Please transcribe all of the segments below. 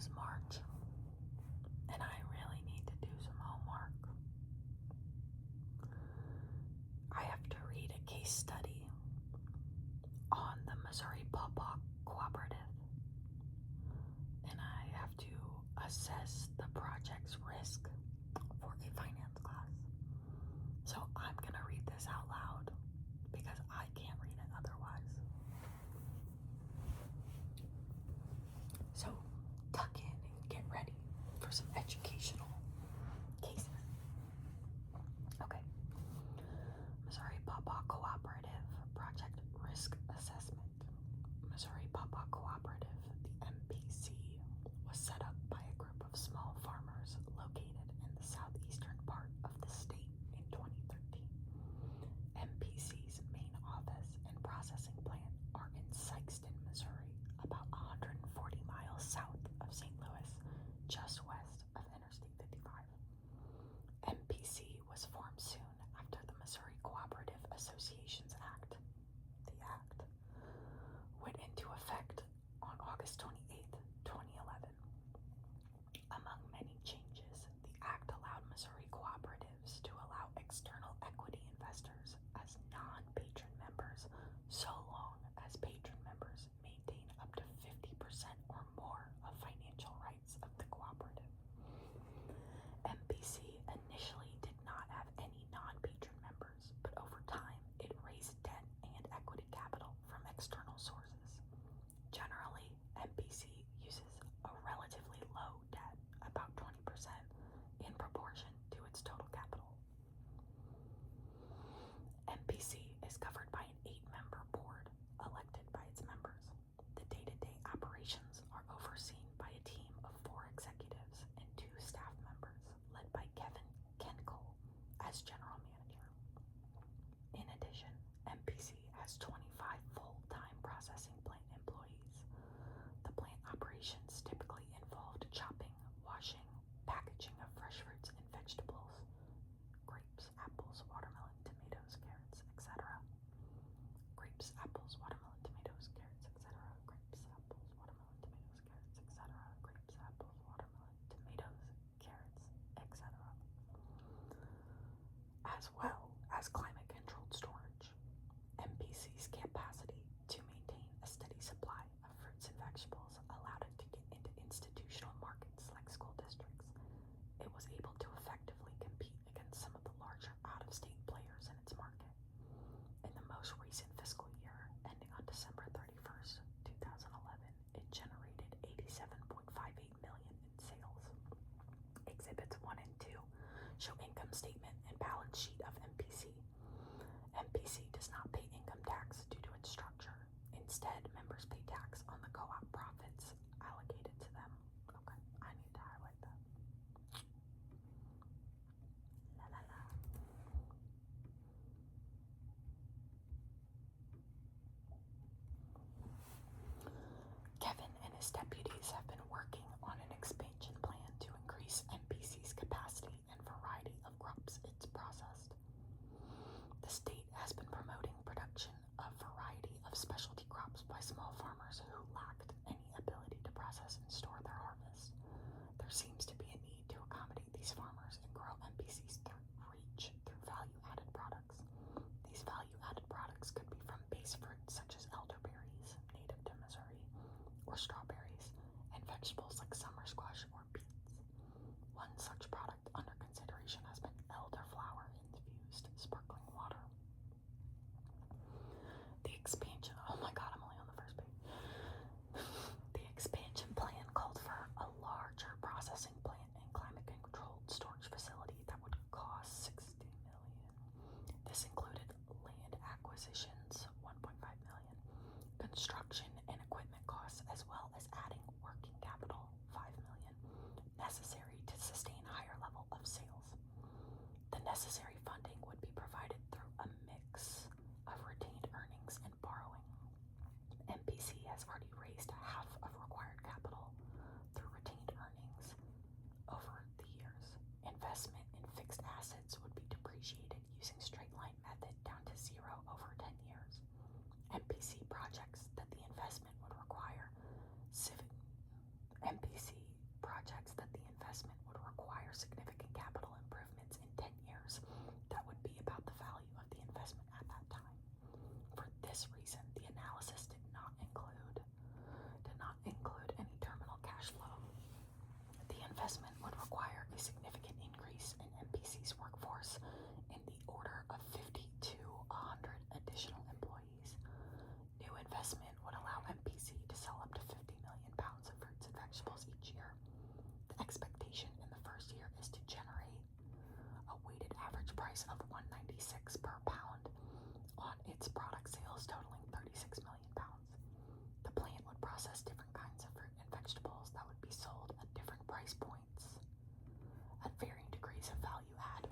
is March, and I really need to do some homework. I have to read a case study on the Missouri Pawpaw Cooperative, and I have to assess the project's risk for a finance class. So I'm gonna read this out loud because I can't read it otherwise. So tuck in and get ready for some educational cases. Okay. Missouri Pawpaw Cooperative Project Risk Assessment. Missouri Pawpaw Cooperative, the MPC, was set up by a group of small farmers located in the southeastern part of the state in 2013. MPC's main office and processing plant are in Sikeston, Missouri, about 140 miles south of St. Louis, just west of Interstate 55. MPC was formed soon after the Missouri Cooperative Associations Act, the Act, went into effect on August 28, 2011. Among many changes, the Act allowed Missouri cooperatives to allow external equity investors as non-patron members so long as patron members maintain up to 50% or more of financial rights of the cooperative. MPC initially did not have any non-patron members, but over time it raised debt and equity capital from external sources. Generally, MPC uses a relatively low debt, about 20%, in proportion to its total capital. MPC is governed by an 8-member board elected by its members. The day-to-day operations are overseen by a team of 4 executives and 2 staff members, led by Kevin Kenkel as general manager. In addition, MPC has 25 full-time processing plant employees. The plant operations typically involved chopping, washing, packaging of fresh fruits and vegetables, grapes, apples, watermelon, tomatoes, carrots, etc. Grapes, apples, watermelon, tomatoes, carrots, etc. Grapes, apples, watermelon, tomatoes, carrots, etc. Grapes, apples, watermelon, tomatoes, carrots, etc. As well as climate-controlled storage. MPC's capacity to maintain a steady supply of fruits and vegetables allowed it to get into institutional markets like school districts. It was able to effectively compete against some of the larger out-of-state players in its market. In the most recent fiscal year, ending on December 31st, 2011, it generated $87.58 million in sales. Exhibits 1 and 2 show income statement and balance sheet of MPC. MPC does not pay income tax due to its structure. Instead, members pay tax on the co-op profits allocated to them. Okay, I need to highlight that. La la la. Kevin and his deputies have been working on an expansion plan to increase MPC's capacity and variety of crops it's processed. The state has been promoting production of variety of specialty crops by small farmers who lacked any ability to process and store their harvest. There seems to be a need to accommodate these farmers and grow MPC's reach through value-added products. These value-added products could be from base fruits such as elderberries, native to Missouri, or strawberries, and vegetables like summer squash or beets. One such product under consideration has been elderflower infused sparkling water. The expansion, oh my god, I'm only on the first page. The expansion plan called for a larger processing plant and climate-controlled storage facility that would cost $60 million. This included land acquisitions, $1.5 million, construction and equipment costs, as well as adding working capital, $5 million, necessary to sustain higher level of sales. The necessary funding would be provided through a mix of retained earnings and borrowing. MPC has already raised half of required capital through retained earnings over the years. Investment in fixed assets would be depreciated using straight-line method down to 0 over 10 years. MPC projects that the investment would require MPC this reason, the analysis did not include any terminal cash flow. The investment would require a significant increase in MPC's workforce in the order of 50 to 100 additional employees. New investment would allow MPC to sell up to 50 million pounds of fruits and vegetables each year. The expectation in the first year is to generate a weighted average price of $1.96 per pound on its product sales totaling 36 million pounds. The plant would process different kinds of fruit and vegetables that would be sold at different price points at varying degrees of value add.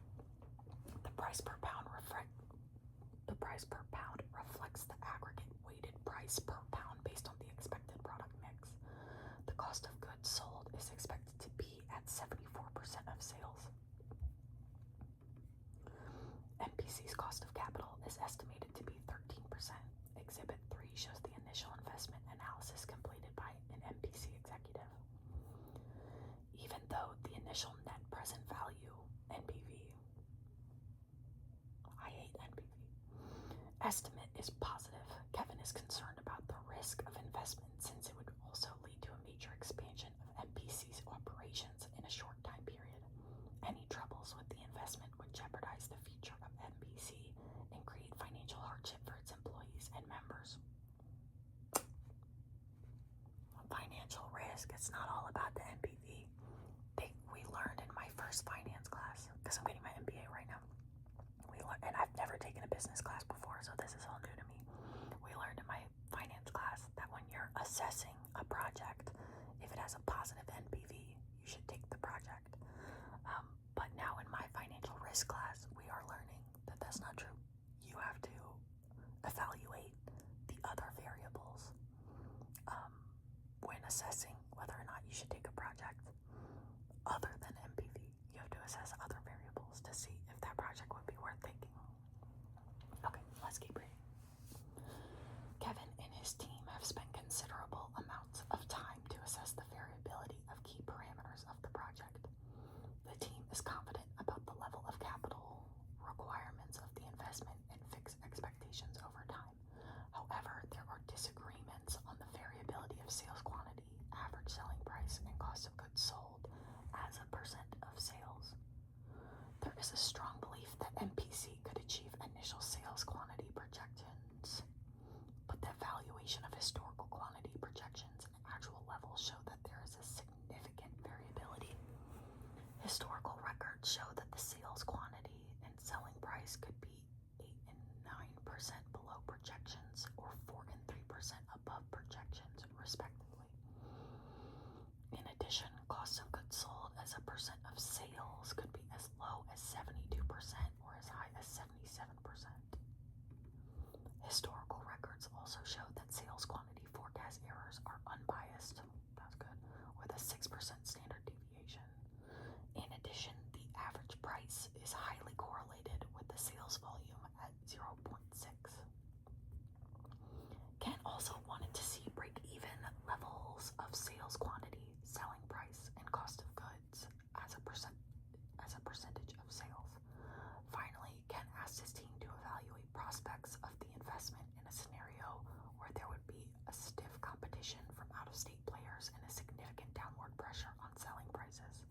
The price per pound reflects the aggregate weighted price per pound based on the expected product mix. The cost of goods sold is expected to be at 74% of sales. MPC's cost of capital is estimated to be 13%. Exhibit 3 shows the initial investment analysis completed by an MPC executive. Even though the initial net present value, NPV, I hate NPV, estimate is positive, Kevin is concerned about the risk of investment since it would also lead to a major expansion of MPC's operations in a short time period. Any troubles with the investment would jeopardize the future of MPC and create financial hardship for its employees and members. Financial risk, it's not all about the NPV. We learned in my first finance class, because I'm getting my MBA right now, and I've never taken a business class before, so this is all new to me. We learned in my finance class that when you're assessing a project, if it has a positive NPV, you should take the project. But now in my financial risk class, we are learning that that's not true. You have to evaluate the other variables when assessing whether or not you should take a project other than NPV. You have to assess other variables to see if that project would be worth taking. Okay, let's keep reading. Kevin and his team have spent considerable amounts of time to assess the variability of key parameters of the project. The team is confident about the level of capital requirements of the investment and fixed expectations over time. However, there are disagreements on the variability of sales quantity, average selling price, and cost of goods sold as a percent of sales. There is a strong belief that MPC could achieve initial sales quantity projections, but the evaluation of historical quantity projections and actual levels show that there is a significant variability. Historical records show that the sales quantity and selling price could be 8 and 9% below projections or 4 and 3% above projections, respectively. In addition, cost of goods sold as a percent of sales could be as low as 72% or as high as 77%. Historical records also show that sales quantity forecast errors are unbiased, that's good, with a 6% standard deviation. In addition, the average price is highly correlated with the sales volume at 0.6. Ken also wanted to see break-even levels of sales quantity, selling price, and cost of goods as a percentage of sales. Finally, Ken asked his team to evaluate prospects of the investment in a scenario where there would be a stiff competition from out-of-state players and a significant downward pressure on selling prices.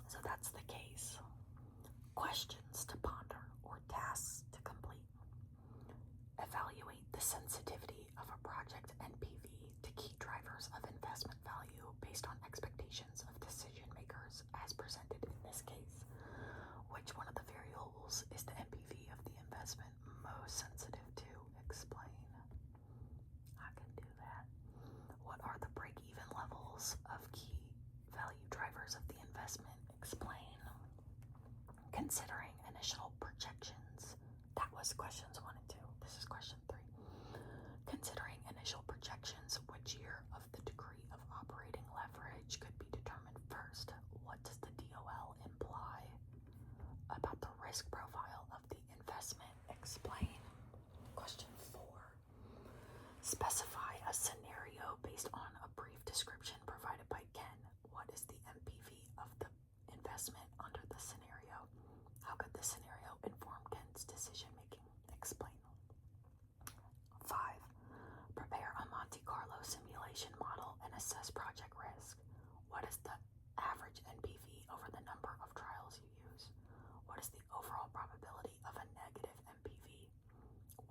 So that's the case. Questions to ponder or tasks to complete. Evaluate the sensitivity of a project NPV to key drivers of investment value based on expectations of decision makers as presented in this case. Which one of the variables is the NPV of the investment most sensitive to? Explain. I can do that. What are the break-even levels of key value drivers of the investment? Explain. Considering initial projections. That was questions 1 and 2. This is question 3. Considering initial projections, which year of the degree of operating leverage could be determined first? What does the DOL imply about the risk profile of the investment? Explain. Question 4. Specify a scenario based on a brief description provided by Ken. What is the NPV of the investment under the scenario? How could the scenario inform Ken's decision making? Explain. assess project risk? What is the average NPV over the number of trials you use? What is the overall probability of a negative NPV?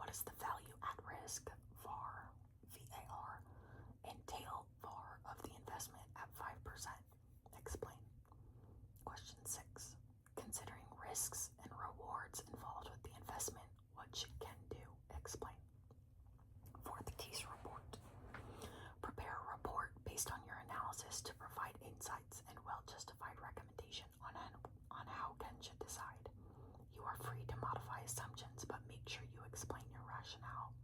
What is the value at risk, VAR, VAR, and tail VAR of the investment at 5%? Explain. Question 6. Considering risks and rewards involved with the investment, what should Ken do? Explain. Fourth case report. Prepare a report based on your analysis to provide insights and well-justified recommendation on how Ken should decide. You are free to modify assumptions, but make sure you explain your rationale.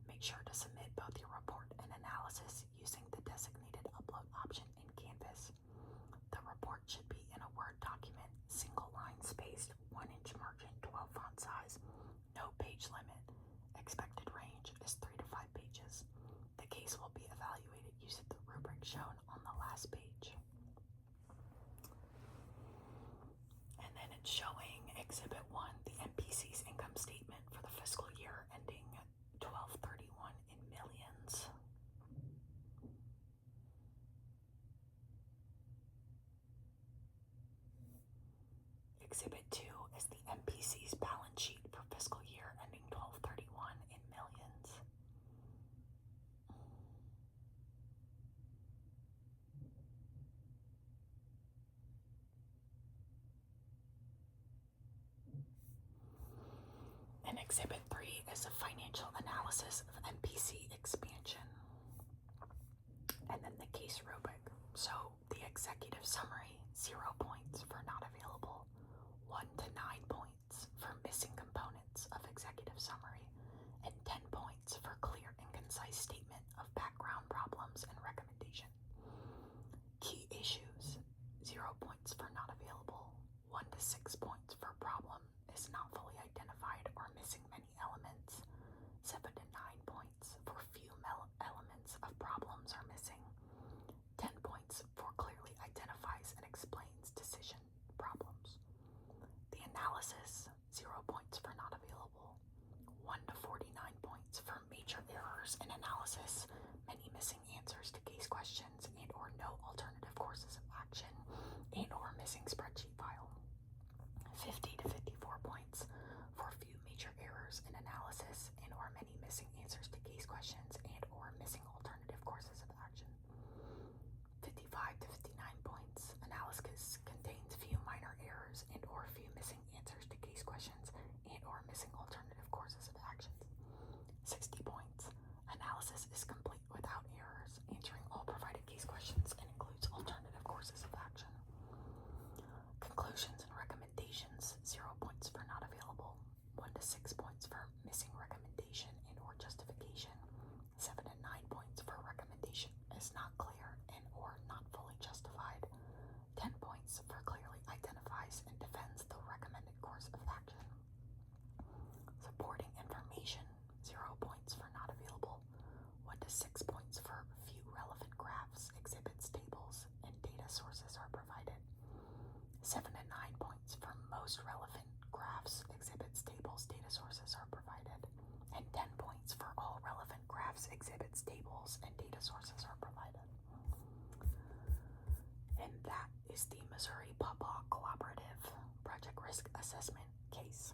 Make sure to submit both your report and analysis using the designated upload option in Canvas. The report should be in a Word document, single line spaced, 1-inch margin, 12 font size, no page limit. Expected range is 3 to 5 pages. The case will be evaluated using the rubric shown on the last page. And then it's showing Exhibit 1, the MPC's income statement for the fiscal year ending 12/31 in millions. Exhibit 2 is the MPC's balance sheet for fiscal year ending 12/31 in millions. And Exhibit 3 is a financial analysis of MPC expansion. And then the case rubric. So the executive summary, 0 points for not available, 1 to 9 points for missing components of executive summary, and 10 points for clear and concise statement of background problems and recommendation. Key issues, 0 points for not available, 1 to 6 points for problem is not fully identified or missing many elements, 7 to 9 points for few elements of problems are missing, 10 points for clearly identifies and explains decision problems. The analysis, 0 points for not available, 1 to 49 points for major errors in analysis, many missing answers to case questions and or no alternative courses of action and or missing spreadsheet file. 50 to 54 points for few major errors in analysis and or many missing answers to case questions and or missing alternative courses of action. 55 to 59 points, analysis contains few minor errors and or few missing answers to case questions and or missing alternative courses of actions. 60 points, analysis is complete without errors, answering all provided case questions and includes alternative courses of action. Conclusions and recommendations, 0 points for not available, 1 to 6 points for missing recommendation and or justification, 7 to 9 points for recommendation is not clear and or not fully justified, 10 points for clearly identifies and defends the recommended course of action. Supporting information, 0 points for not available, 1 to 6 points for few relevant graphs, exhibits, tables, and data sources are provided, 7 to 9 points for most relevant graphs, exhibits, tables, data sources are provided, and 10 points for all relevant graphs, exhibits, tables, and data sources are provided. And that is the Missouri Pawpaw Cooperative Project Risk Assessment case.